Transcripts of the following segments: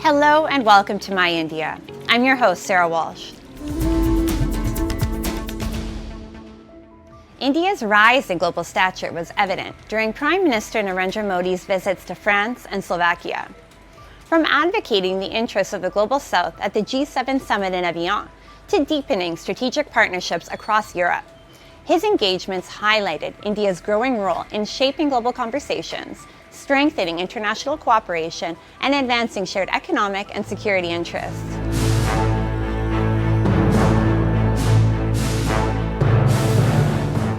Hello and welcome to My India. I'm your host, Sarah Walsh. India's rise in global stature was evident during Prime Minister Narendra Modi's visits to France and Slovakia. From advocating the interests of the Global South at the G7 summit in Evian to deepening strategic partnerships across Europe, his engagements highlighted India's growing role in shaping global conversations, strengthening international cooperation, and advancing shared economic and security interests.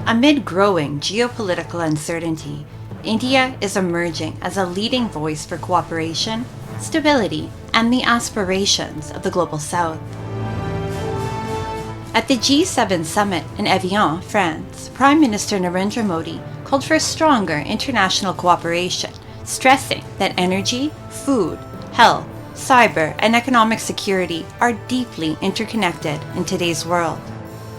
Amid growing geopolitical uncertainty, India is emerging as a leading voice for cooperation, stability, and the aspirations of the Global South. At the G7 summit in Evian, France, Prime Minister Narendra Modi called for stronger international cooperation, stressing that energy, food, health, cyber, and economic security are deeply interconnected in today's world.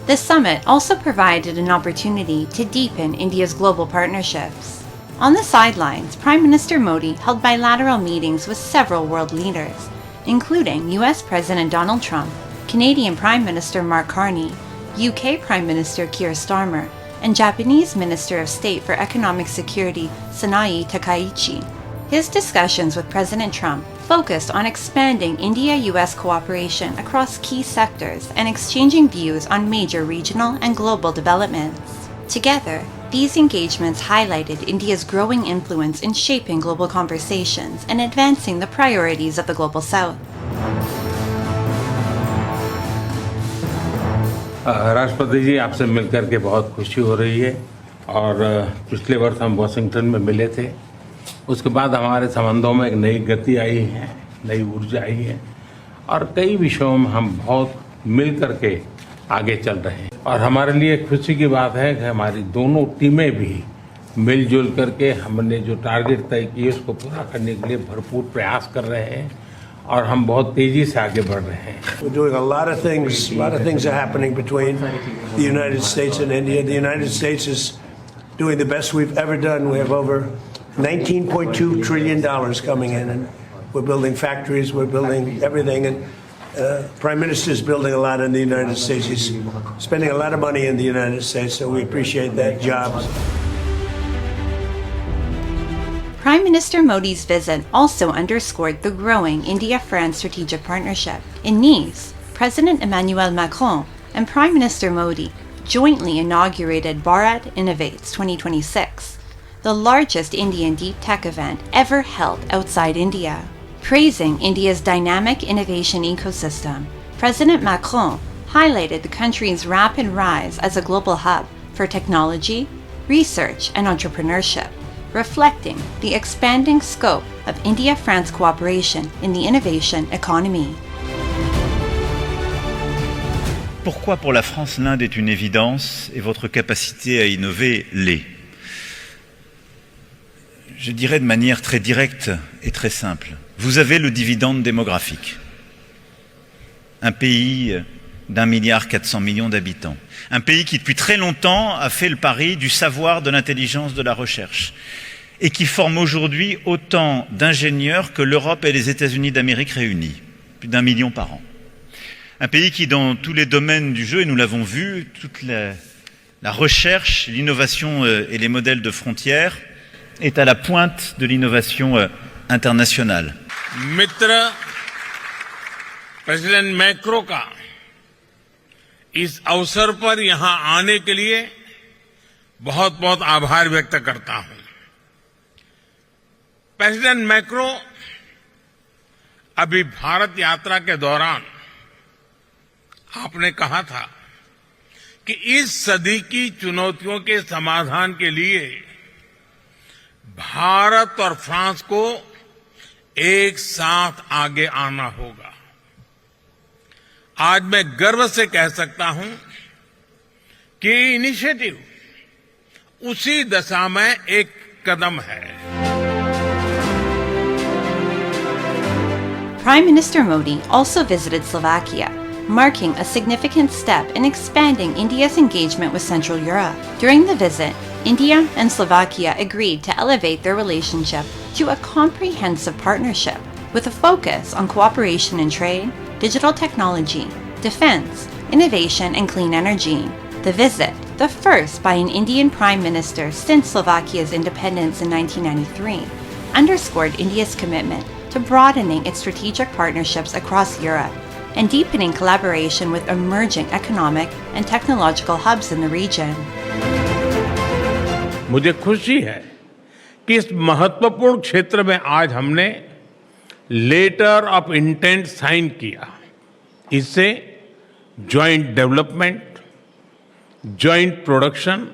The summit also provided an opportunity to deepen India's global partnerships. On the sidelines, Prime Minister Modi held bilateral meetings with several world leaders, including US President Donald Trump, Canadian Prime Minister Mark Carney, UK Prime Minister Keir Starmer, and Japanese Minister of State for Economic Security Sanae Takaichi. His discussions with President Trump focused on expanding India-US cooperation across key sectors and exchanging views on major regional and global developments. Together, these engagements highlighted India's growing influence in shaping global conversations and advancing the priorities of the Global South. राष्ट्रपति जी, आपसे मिलकर के बहुत खुशी हो रही है और पिछले वर्ष हम वाशिंगटन में मिले थे। उसके बाद हमारे संबंधों में एक नई गति आई है, नई ऊर्जा आई है और कई विषयों में हम बहुत मिल करके आगे चल रहे हैं। और हमारे लिए खुशी की बात है कि हमारी दोनों टीमें भी मिलजुल करके हमने जो टारगेट तय किए उसको पूरा करने के लिए भरपूर प्रयास कर रहे हैं और हम बहुत तेजी से आगे बढ़ रहे हैं। We're doing a lot of things are happening between the United States and India. The United States is doing the best we've ever done. We have over $19.2 trillion coming in, and we're building factories, we're building everything, and Prime Minister is building a lot in the United States. He's spending a lot of money in the United States, so we appreciate that. Jobs. Prime Minister Modi's visit also underscored the growing India-France strategic partnership. In Nice, President Emmanuel Macron and Prime Minister Modi jointly inaugurated Bharat Innovates 2026, the largest Indian deep tech event ever held outside India. Praising India's dynamic innovation ecosystem, President Macron highlighted the country's rapid rise as a global hub for technology, research, and entrepreneurship, reflecting the expanding scope of India-France cooperation in the innovation economy. Pourquoi pour la France l'Inde est une évidence et votre capacité à innover l'est? Je dirais de manière très directe et très simple. Vous avez le dividende démographique. Un pays d'1,4 milliard d'habitants. Un pays qui depuis très longtemps a fait le pari du savoir, de l'intelligence, de la recherche. Et qui forme aujourd'hui autant d'ingénieurs que l'Europe et les États-Unis d'Amérique réunis. Plus d'1 million par an. Un pays qui, dans tous les domaines du jeu, et nous l'avons vu, toute la recherche, l'innovation et les modèles de frontières, est à la pointe de l'innovation internationale. Mitra president macro का इस अवसर पर यहां आने के लिए बहुत बहुत आभार व्यक्त करता हूं। प्रेसिडेंट मैक्रो अभी भारत यात्रा के दौरान आपने कहा था कि इस सदी की चुनौतियों के समाधान के लिए भारत और फ्रांस को एक साथ आगे आना होगा। आज मैं गर्व से कह सकता हूं कि इनिशिएटिव उसी दिशा में एक कदम है। Prime Minister Modi also visited Slovakia, marking a significant step in expanding India's engagement with Central Europe. During the visit, India and Slovakia agreed to elevate their relationship to a comprehensive partnership with a focus on cooperation in trade, digital technology, defense, innovation, and clean energy. The visit, the first by an Indian Prime Minister since Slovakia's independence in 1993, underscored India's commitment to broadening its strategic partnerships across Europe and deepening collaboration with emerging economic and technological hubs in the region. मुझे खुशी है कि इस महत्वपूर्ण क्षेत्र में आज हमने लेटर ऑफ इंटेंट साइन किया। इससे जॉइंट डेवलपमेंट, जॉइंट प्रोडक्शन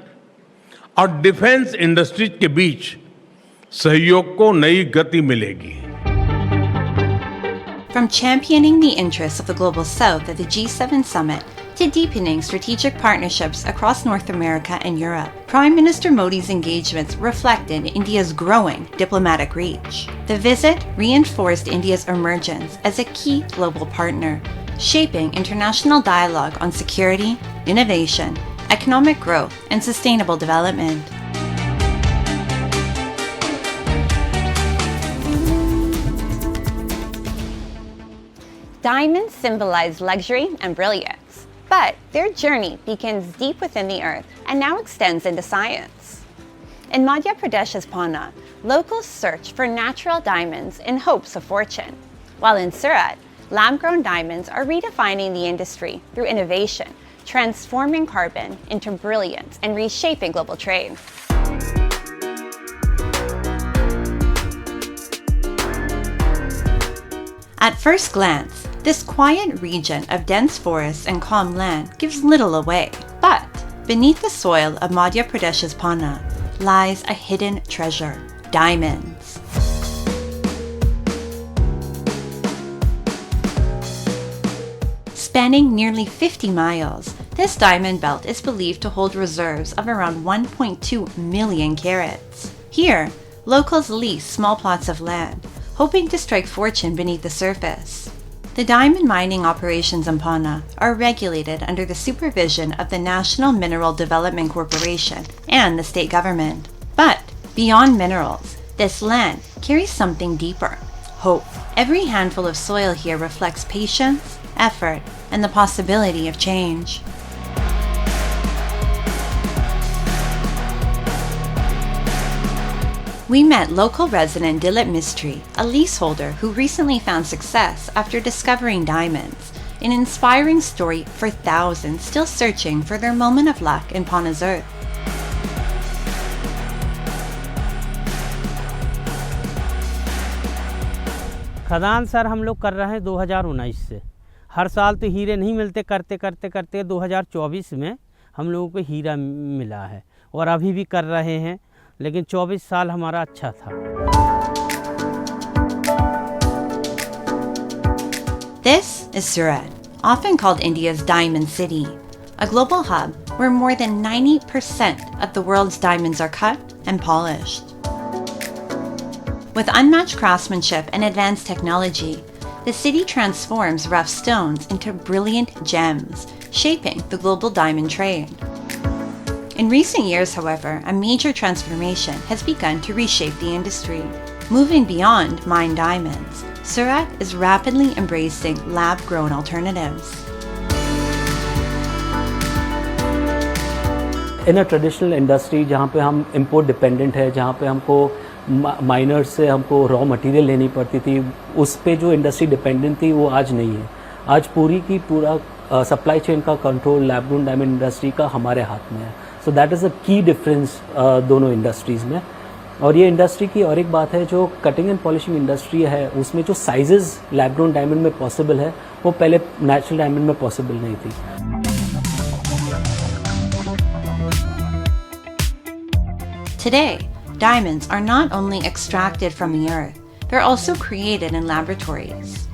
और डिफेंस इंडस्ट्रीज के बीच सहयोग को नई गति मिलेगी। From championing the interests of the Global South at the G7 summit to deepening strategic partnerships across North America and Europe, Prime Minister Modi's engagements reflected India's growing diplomatic reach. The visit reinforced India's emergence as a key global partner, shaping international dialogue on security, innovation, economic growth, and sustainable development. Diamonds symbolize luxury and brilliance, but their journey begins deep within the earth and now extends into science. In Madhya Pradesh's Panna, locals search for natural diamonds in hopes of fortune, while in Surat, lab-grown diamonds are redefining the industry through innovation, transforming carbon into brilliance and reshaping global trade. At first glance, this quiet region of dense forests and calm land gives little away. But beneath the soil of Madhya Pradesh's Panna lies a hidden treasure: diamonds. Spanning nearly 50 miles, this diamond belt is believed to hold reserves of around 1.2 million carats. Here, locals lease small plots of land, hoping to strike fortune beneath the surface. The diamond mining operations in Panna are regulated under the supervision of the National Mineral Development Corporation and the state government. But beyond minerals, this land carries something deeper: hope. Every handful of soil here reflects patience, effort, and the possibility of change. We met local resident Dilip Mistry, a leaseholder who recently found success after discovering diamonds, an inspiring story for thousands still searching for their moment of luck in Panna's earth. खदान sir हम लोग कर रहे हैं 2019 से। हर साल तो हीरे नहीं मिलते, करते करते करते 2024 में हम लोगों को हीरा मिला है और अभी भी कर रहे हैं, लेकिन 24 साल हमारा अच्छा था। This is Surat, often called India's Diamond City, a global hub where more than 90% of the world's diamonds are cut and polished. With unmatched craftsmanship and advanced technology, the city transforms rough stones into brilliant gems, shaping the global diamond trade. In recent years, however, a major transformation has begun to reshape the industry. Moving beyond mined diamonds, Surat is rapidly embracing lab-grown alternatives. In a traditional industry जहाँ पे हम import dependent है, जहाँ पे हमको miners से हमको raw material लेनी पड़ती थी, उस पे जो इंडस्ट्री डिपेंडेंट थी वो आज नहीं है। आज पूरी की पूरा सप्लाई चेन का control lab grown diamond industry का हमारे हाथ में है। सो दैट इज़ अ की डिफरेंस दोनों इंडस्ट्रीज़ में। और ये इंडस्ट्री की और एक बात है, जो कटिंग एंड पॉलिशिंग इंडस्ट्री है उसमें जो साइजेस लैब ग्रोन डायमंड में पॉसिबल है वो पहले नेचुरल डायमंड में पॉसिबल नहीं थी। Today, diamonds are not only extracted from the earth, they're also created in laboratories.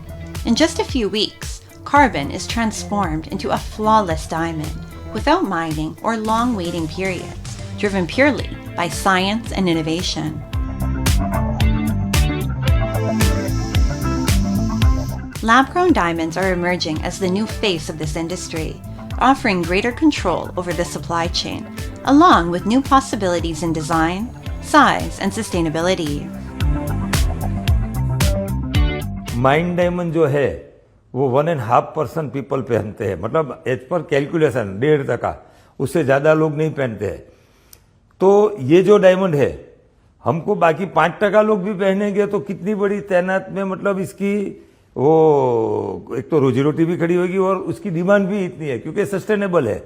In just a few weeks, carbon is transformed into a flawless diamond without mining or long waiting periods, driven purely by science and innovation. Lab-grown diamonds are emerging as the new face of this industry, offering greater control over the supply chain, along with new possibilities in design, size, and sustainability. Mine diamond जो है वो 1.5% people पहनते हैं, मतलब as per calculation 1.5%, उससे ज़्यादा लोग नहीं पहनते हैं। तो ये जो डायमंड है हमको बाकी 5% लोग भी पहनेंगे तो कितनी बड़ी तैनात में, मतलब इसकी वो एक तो रोजी रोटी भी खड़ी होगी और उसकी डिमांड भी इतनी है क्योंकि सस्टेनेबल है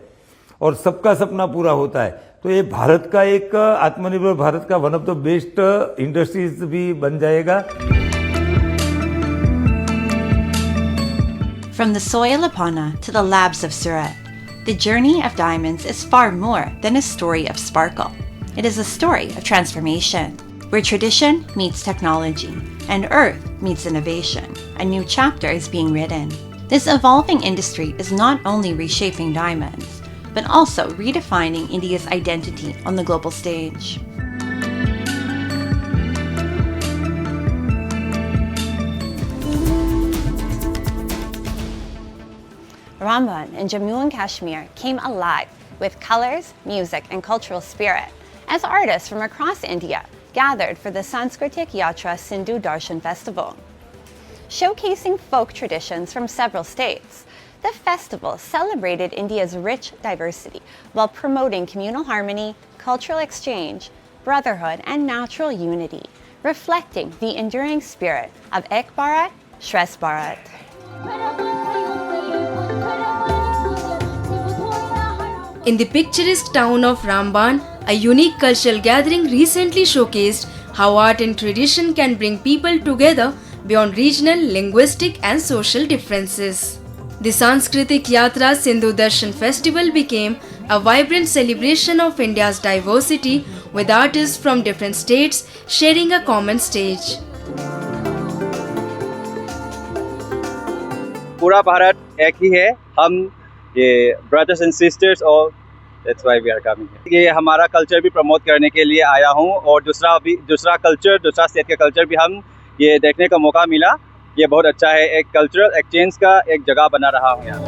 और सबका सपना पूरा होता है। तो ये भारत का एक आत्मनिर्भर भारत का one of the best industries भी बन जाएगा। From the soil of Pana to the labs of Surat, the journey of diamonds is far more than a story of sparkle. It is a story of transformation, where tradition meets technology and earth meets innovation. A new chapter is being written. This evolving industry is not only reshaping diamonds, but also redefining India's identity on the global stage. Ramban in Jammu and Kashmir came alive with colors, music, and cultural spirit as artists from across India gathered for the Sanskritik Yatra Sindhu Darshan Festival. Showcasing folk traditions from several states, the festival celebrated India's rich diversity while promoting communal harmony, cultural exchange, brotherhood, and natural unity, reflecting the enduring spirit of Ek Bharat, Shresth Bharat. In the picturesque town of Ramban, a unique cultural gathering recently showcased how art and tradition can bring people together beyond regional, linguistic, and social differences. The Sanskritik Yatra Sindhu Darshan Festival became a vibrant celebration of India's diversity with artists from different states sharing a common stage. पूरा भारत एक ही है, हम ये brothers and sisters और that's why we are coming here. ये हमारा culture भी promote करने के लिए आया हूँ और दूसरा कल्चर, दूसरा स्टेट का कल्चर भी हम ये देखने का मौका मिला। ये बहुत अच्छा है, एक कल्चरल एक्सचेंज का एक जगह बना रहा हूँ यहाँ।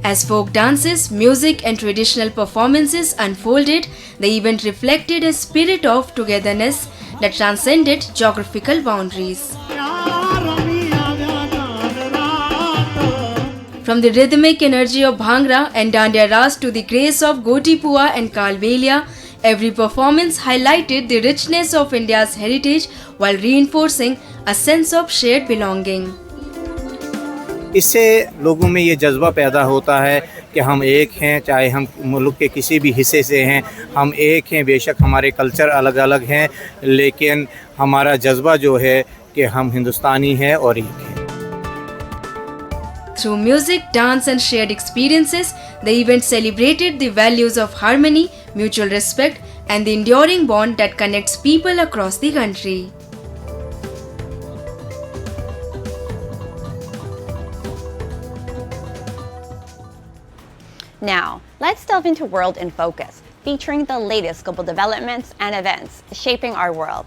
As folk dances, music and traditional performances unfolded, the event reflected a spirit of togetherness that transcended geographical boundaries. From the rhythmic energy of Bhangra and Dandiya Ras to the grace of Gotipua and Kalbelia, every performance highlighted the richness of India's heritage while reinforcing a sense of shared belonging. इससे लोगों में ये जज्बा पैदा होता है कि हम एक हैं, चाहे हम मुल्क के किसी भी हिस्से से हैं, हम एक हैं। बेशक हमारे कल्चर अलग अलग हैं, लेकिन हमारा जज्बा जो है कि हम हिंदुस्तानी हैं और एक हैं। Through music, dance and shared experiences, the event celebrated the values of harmony, mutual respect and the enduring bond that connects people across the country. Now, let's delve into World in Focus, featuring the latest global developments and events shaping our world.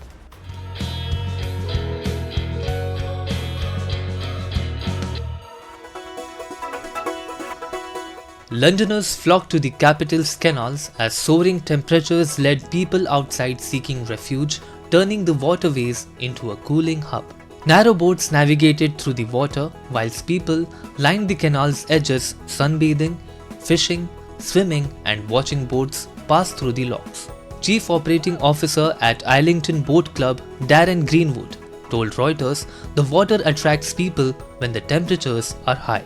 Londoners flocked to the capital's canals as soaring temperatures led people outside seeking refuge, turning the waterways into a cooling hub. Narrow boats navigated through the water, whilst people lined the canal's edges sunbathing, fishing, swimming and watching boats pass through the locks. Chief Operating Officer at Islington Boat Club, Darren Greenwood, told Reuters the water attracts people when the temperatures are high.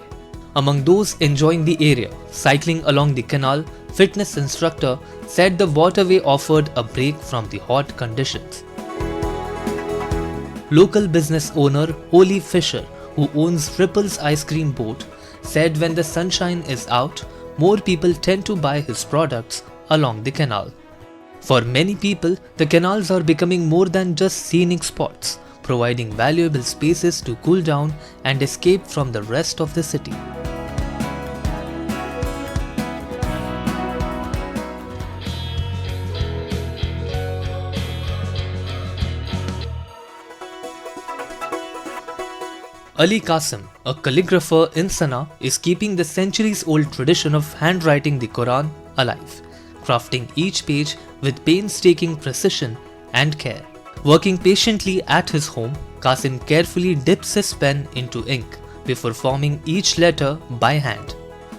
Among those enjoying the area, cycling along the canal, fitness instructor said the waterway offered a break from the hot conditions. Local business owner Oli Fisher, who owns Ripple's ice cream boat, said when the sunshine is out, more people tend to buy his products along the canal. For many people, the canals are becoming more than just scenic spots, providing valuable spaces to cool down and escape from the rest of the city. Ali Qasim, a calligrapher in Sana'a, is keeping the centuries-old tradition of handwriting the Quran alive, crafting each page with painstaking precision and care. Working patiently at his home, Qasim carefully dips his pen into ink before forming each letter by hand.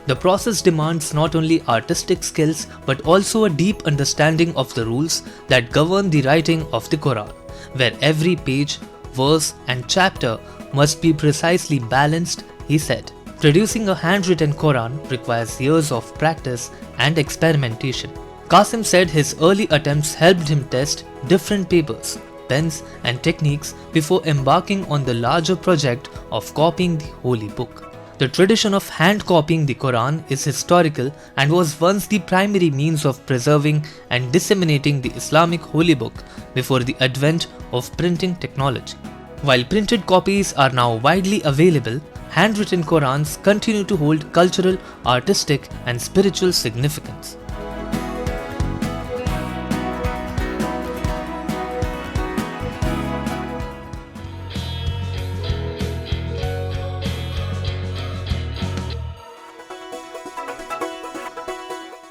The process demands not only artistic skills but also a deep understanding of the rules that govern the writing of the Quran, where every page, verse and chapter must be precisely balanced, he said. Producing a handwritten Quran requires years of practice and experimentation. Qasim said his early attempts helped him test different papers, pens and techniques before embarking on the larger project of copying the holy book. The tradition of hand copying the Quran is historical and was once the primary means of preserving and disseminating the Islamic holy book before the advent of printing technology. While printed copies are now widely available, handwritten Qurans continue to hold cultural, artistic and spiritual significance.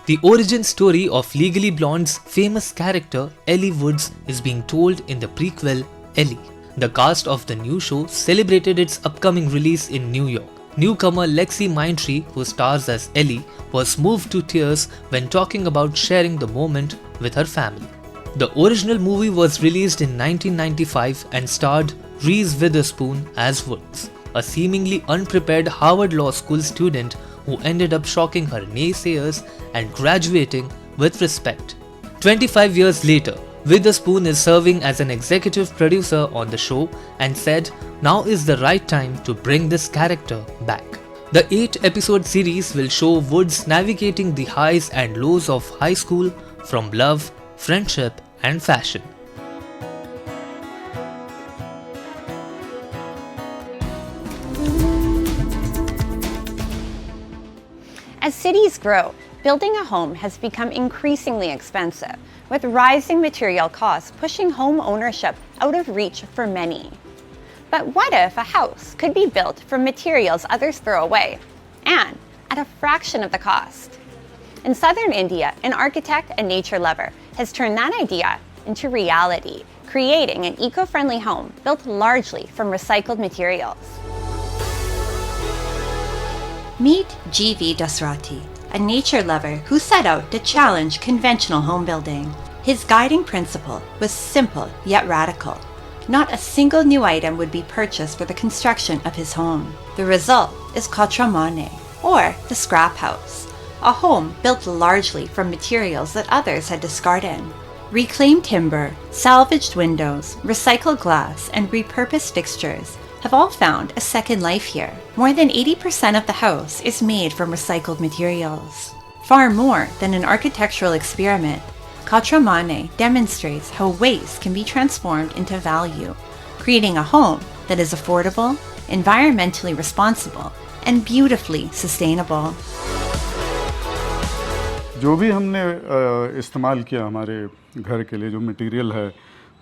The origin story of Legally Blonde's famous character Ellie Woods is being told in the prequel Ellie. The cast of the new show celebrated its upcoming release in New York. Newcomer Lexi Mindtree, who stars as Ellie, was moved to tears when talking about sharing the moment with her family. The original movie was released in 1995 and starred Reese Witherspoon as Woods, a seemingly unprepared Harvard Law School student who ended up shocking her naysayers and graduating with respect. 25 years later, Witherspoon is serving as an executive producer on the show and said now is the right time to bring this character back. The 8-episode series will show Woods navigating the highs and lows of high school from love, friendship and fashion. As cities grow, building a home has become increasingly expensive, with rising material costs pushing home ownership out of reach for many. But what if a house could be built from materials others throw away, and at a fraction of the cost? In southern India, an architect and nature lover has turned that idea into reality, creating an eco-friendly home built largely from recycled materials. Meet G.V. Dasrati, a nature lover who set out to challenge conventional home building. His guiding principle was simple yet radical. Not a single new item would be purchased for the construction of his home. The result is Katramane, or the scrap house, a home built largely from materials that others had discarded. Reclaimed timber, salvaged windows, recycled glass, and repurposed fixtures have all found a second life here. More than 80% of the house is made from recycled materials. Far more than an architectural experiment, Katramane demonstrates how waste can be transformed into value, creating a home that is affordable, environmentally responsible, and beautifully sustainable. जो भी हमने इस्तेमाल किया हमारे घर के लिए जो मटेरियल है,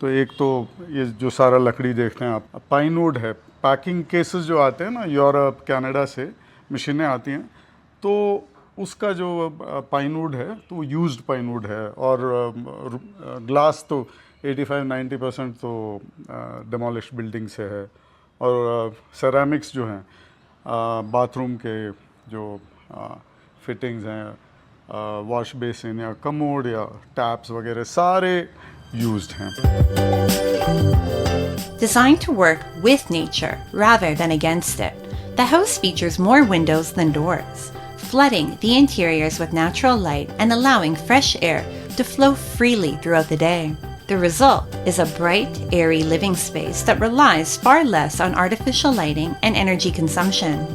तो एक तो ये जो सारा लकड़ी देखते हैं आप, पाइनवुड है, पैकिंग केसेस जो आते हैं ना यूरोप कनाडा से मशीनें आती हैं, तो उसका जो पाइनवुड है तो यूज्ड पाइनवुड है, और ग्लास तो 85-90% तो डेमोलिश्ड बिल्डिंग से है, और सेरामिक्स जो हैं बाथरूम के जो फिटिंग्स हैं, वॉश बेसिन या कमोड या टैप्स वगैरह सारे used हैं. Designed to work with nature rather than against it, the house features more windows than doors, flooding the interiors with natural light and allowing fresh air to flow freely throughout the day. The result is a bright, airy living space that relies far less on artificial lighting and energy consumption.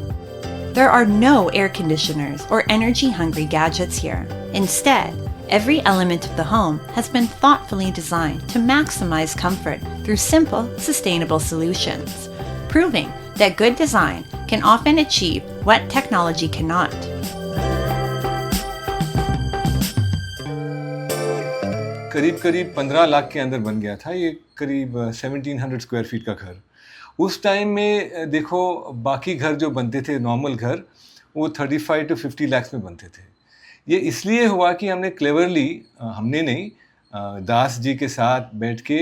There are no air conditioners or energy-hungry gadgets here. Instead, every element of the home has been thoughtfully designed to maximize comfort through simple, sustainable solutions, proving that good design can often achieve what technology cannot. करीब 15 लाख के अंदर बन गया था ये, करीब 1700 square feet का घर, उस टाइम में देखो बाकी घर जो बनते थे नॉर्मल घर वो 35 to 50 lakhs में बनते थे। ये इसलिए हुआ कि हमने क्लेवरली, हमने नहीं, दास जी के साथ बैठ के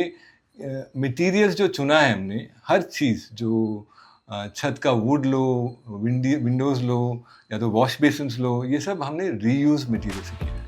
मटेरियल्स जो चुना है हमने, हर चीज़ जो छत का वुड लो, विंडोज़ लो या तो वॉश बेसिन्स लो, ये सब हमने रीयूज मटेरियल से किया है।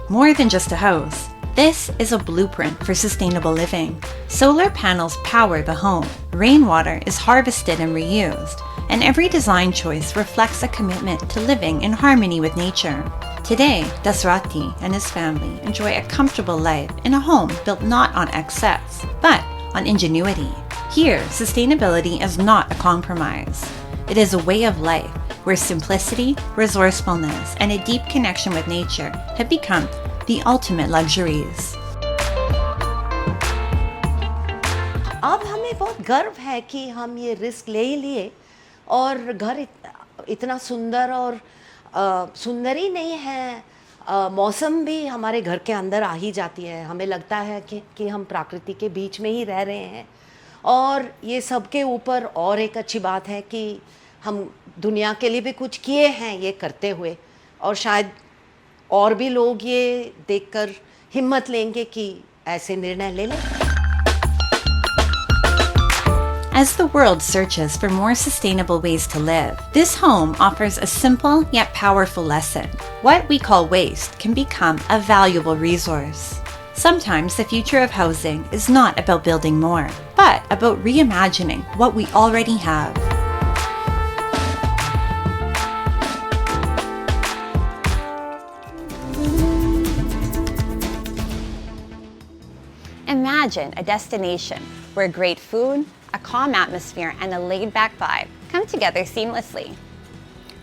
More than just a house, this is a blueprint for sustainable living. Solar panels power the home, rainwater is harvested and reused, and every design choice reflects a commitment to living in harmony with nature. Today, Dasrati and his family enjoy a comfortable life in a home built not on excess, but on ingenuity. Here, sustainability is not a compromise. It is a way of life where simplicity, resourcefulness, and a deep connection with nature have become the ultimate luxuries. अब हमें बहुत गर्व है कि हम ये risk ले ही लिए और घर इतना सुंदर और सुंदर ही नहीं है, मौसम भी हमारे घर के अंदर आ ही जाती है। हमें लगता है कि हम प्रकृति के बीच में ही रह रहे हैं। और ये सब के ऊपर और एक अच्छी बात है कि हम दुनिया के लिए भी कुछ किए हैं ये करते हुए, और शायद और भी लोग ये देखकर हिम्मत लेंगे कि ऐसे निर्णय ले लें। As the world searches for more sustainable ways to live, this home offers a simple yet powerful lesson. What we call waste can become a valuable resource. Sometimes the future of housing is not about building more, but about reimagining what we already have. Imagine a destination where great food, a calm atmosphere, and a laid-back vibe come together seamlessly.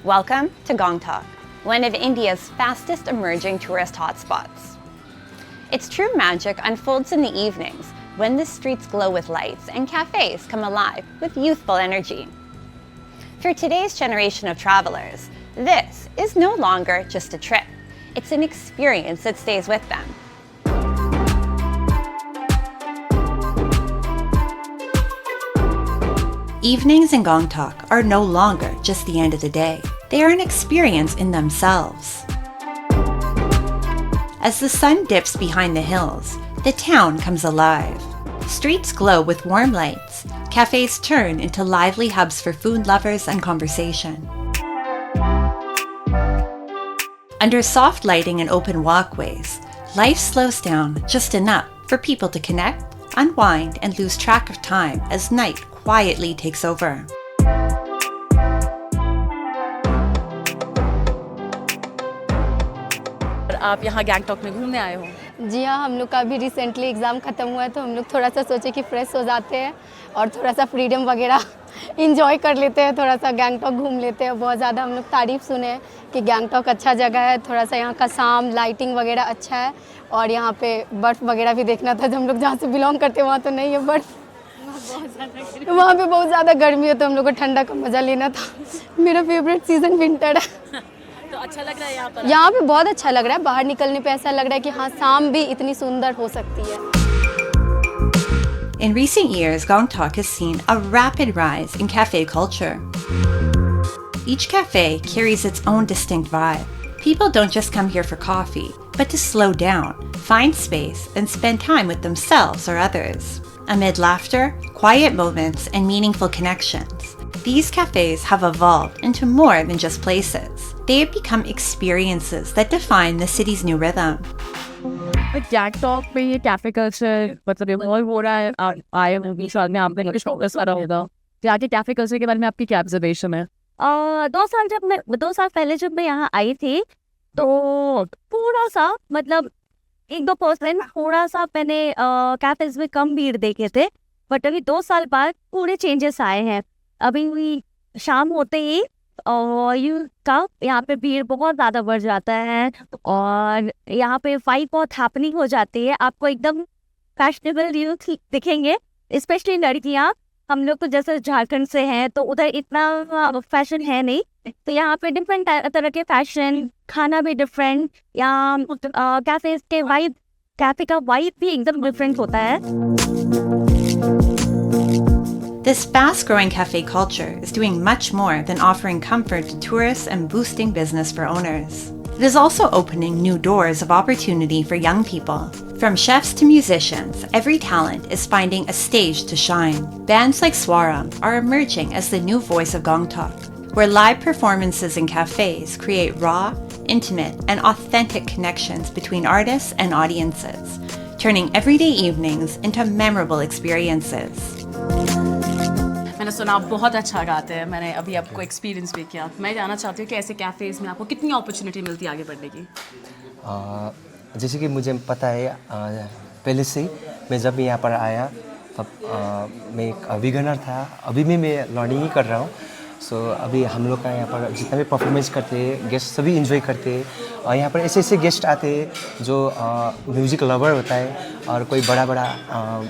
Welcome to Gangtok, one of India's fastest emerging tourist hotspots. Its true magic unfolds in the evenings when the streets glow with lights and cafes come alive with youthful energy. For today's generation of travelers, this is no longer just a trip. It's an experience that stays with them. Evenings in Gangtok are no longer just the end of the day. They are an experience in themselves. As the sun dips behind the hills, the town comes alive. Streets glow with warm lights. Cafes turn into lively hubs for food lovers and conversation. Under soft lighting and open walkways, life slows down just enough for people to connect, unwind, and lose track of time as night quietly takes over. आप यहाँ गैंगटॉक में घूमने आए हो? जी हाँ, हम लोग का अभी रिसेंटली एग्ज़ाम ख़त्म हुआ है तो हम लोग थोड़ा सा सोचे कि फ्रेश हो जाते हैं और थोड़ा सा फ्रीडम वगैरह इंजॉय कर लेते हैं, थोड़ा सा गैंगटॉक घूम लेते हैं। बहुत ज़्यादा हम लोग तारीफ़ सुने हैं कि गैंगटॉक अच्छा जगह है, थोड़ा सा यहाँ का शाम लाइटिंग वगैरह अच्छा है और यहाँ पे बर्फ़ वगैरह भी देखना था। जब हम लोग जहाँ से बिलोंग करते हैं वहाँ तो नहीं है बर्फ़, वहाँ पे बहुत ज़्यादा गर्मी है तो हम लोग को ठंडा का मज़ा लेना था। मेरा फेवरेट सीज़न विंटर है। तो अच्छा लग रहा है यहाँ पर? यहाँ पे बहुत अच्छा लग रहा है, बाहर निकलने पे ऐसा लग रहा है कि हाँ शाम भी इतनी सुंदर हो सकती है। In recent years, Gangtok has seen a rapid rise in cafe culture. Each cafe carries its own distinct vibe. People don't just come here for coffee, but to slow down, find space, and spend time with themselves or others. Amid laughter, quiet moments, and meaningful connections, these cafes have evolved into more than just places. They have become experiences that define the city's new rhythm. Gangtok में ये cafe culture मतलब evolve हो रहा है, आए हो 20 साल में आपने कुछ फोकस करा होगा, यहाँ के कैफे कल्चर के बारे में आपकी क्या ऑब्जर्वेशन है? 2 साल पहले जब मैं यहाँ आई थी तो थोड़ा सा मतलब 1-2% थोड़ा सा मैंने कैफेज में कम भीड़ देखे थे, बट अभी 2 साल बाद पूरे चेंजेस आए हैं। अभी शाम होते ही और यहाँ पे भीड़ बहुत ज़्यादा बढ़ जाता है और यहाँ पे वाइब बहुत हैपनिंग हो जाती है। आपको एकदम फैशनेबल यूथ दिखेंगे, स्पेशली लड़कियाँ। हम लोग तो जैसे झारखंड से हैं तो उधर इतना फैशन है नहीं, तो यहाँ पे डिफरेंट तरह के फैशन, खाना भी डिफरेंट, यहाँ कैफे का वाइब भी एकदम डिफरेंट होता है। This fast-growing cafe culture is doing much more than offering comfort to tourists and boosting business for owners. It is also opening new doors of opportunity for young people. From chefs to musicians, every talent is finding a stage to shine. Bands like Swaram are emerging as the new voice of Gangtok, where live performances in cafes create raw, intimate, and authentic connections between artists and audiences, turning everyday evenings into memorable experiences. मैंने सुना आप बहुत अच्छा गाते हैं, मैंने अभी आपको एक्सपीरियंस भी किया। मैं जानना चाहती हूँ कि ऐसे कैफ़ेज़ में आपको कितनी अपॉर्चुनिटी मिलती है आगे बढ़ने की? जैसे कि मुझे पता है पहले से ही मैं जब यहाँ पर आया तब मैं एक बिगिनर था, अभी भी मैं लर्निंग ही कर रहा हूँ। सो अभी हम लोग का यहाँ पर जितना भी परफॉर्मेंस करते हैं गेस्ट सभी इंजॉय करते हैं और यहाँ पर ऐसे ऐसे गेस्ट आते हैं जो म्यूज़िक लवर होता है और कोई बड़ा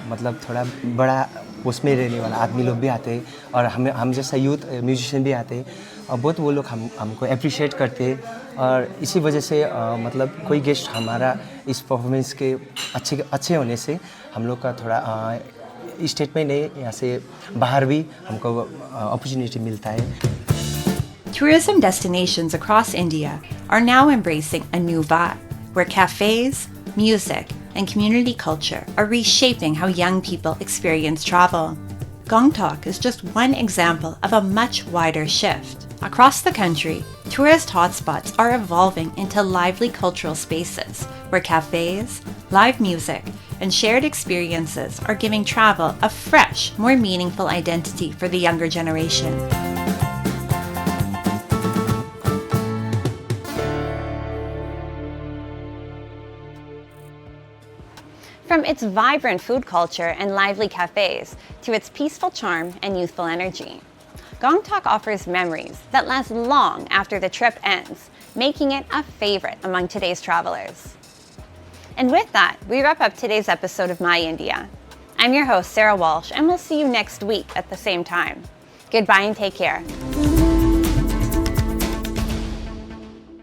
मतलब थोड़ा बड़ा उसमें रहने वाला आदमी लोग भी आते हैं और हम जैसा यूथ म्यूजिशियन भी आते हैं और बहुत वो लोग हमको अप्रिशिएट करते हैं और इसी वजह से मतलब कोई गेस्ट हमारा इस परफॉर्मेंस के अच्छे होने से हम लोग का थोड़ा स्टेट में नहीं यहाँ से बाहर भी हमको अपॉर्चुनिटी मिलता है। Tourism destinations across India are now embracing a new vibe, where cafes, music, and community culture are reshaping how young people experience travel. Gangtok is just one example of a much wider shift. Across the country, tourist hotspots are evolving into lively cultural spaces where cafes, live music, and shared experiences are giving travel a fresh, more meaningful identity for the younger generation. From its vibrant food culture and lively cafes to its peaceful charm and youthful energy, Gangtok offers memories that last long after the trip ends, making it a favorite among today's travelers. And with that, we wrap up today's episode of My India. I'm your host, Sarah Walsh, and we'll see you next week at the same time. Goodbye and take care.